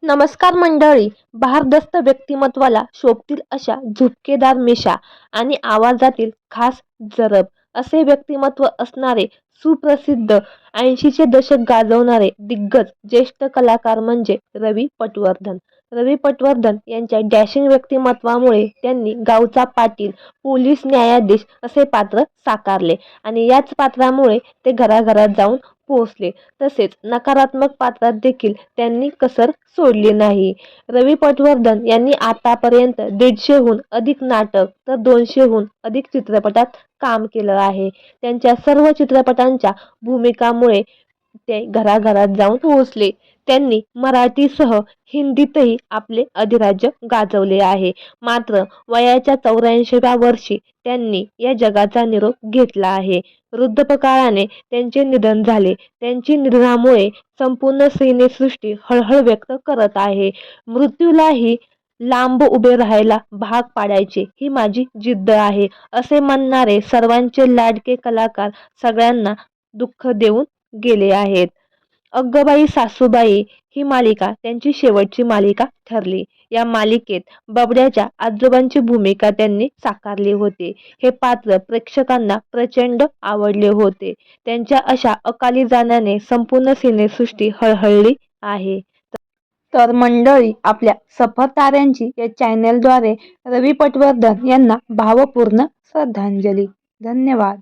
नमस्कार मंडळी. भारदस्त व्यक्तिमत्वाला शोभतील अशा झुपकेदार मिशा आणि आवाजातील खास जरब असे व्यक्तिमत्व असणारे सुप्रसिद्ध 80चे दशक गाजवणारे दिग्गज ज्येष्ठ कलाकार म्हणजे रवी पटवर्धन. रवी पटवर्धन यांच्या डॅशिंग व्यक्तिमत्वामुळे त्यांनी गावचा पाटील, पोलीस न्यायाधीश असे पात्र साकारले आणि याच पात्रामुळे ते घराघरात जाऊन पोहोचले. तसेच नकारात्मक पात्रात देखील त्यांनी कसर सोडली नाही. रवी पटवर्धन यांनी आतापर्यंत 150हून अधिक नाटक तर 200हून अधिक चित्रपटात काम केलं आहे. त्यांच्या सर्व चित्रपटांच्या भूमिकांमुळे ते घराघरात जाऊन पोहोचले. त्यांनी मराठीसह हिंदीतही आपले अधिराज्य गाजवले आहे. मात्र वयाच्या 84व्या वर्षी त्यांनी या जगाचा निरोप घेतला आहे. वृद्धापकाळाने त्यांचे निधन झाले. त्यांची निधनामुळे संपूर्ण सिनेसृष्टी हळहळ व्यक्त करत आहे. मृत्यूलाही लांब उभे राहायला भाग पाडायचे ही माझी जिद्द आहे, असे म्हणणारे सर्वांचे लाडके कलाकार सगळ्यांना दुःख देऊन गेले आहेत. अग्गबाई सासूबाई ही मालिका त्यांची शेवटची मालिका ठरली. या मालिकेत बबड्याच्या आजोबांची भूमिका त्यांनी साकारली होती. हे पात्र प्रेक्षकांना प्रचंड आवडले होते. त्यांच्या अशा अकाली जाण्याने संपूर्ण सिनेसृष्टी हळहळली आहे. तर मंडळी, आपल्या सफर ताऱ्यांची या चॅनेलद्वारे रवी पटवर्धन यांना भावपूर्ण श्रद्धांजली. धन्यवाद.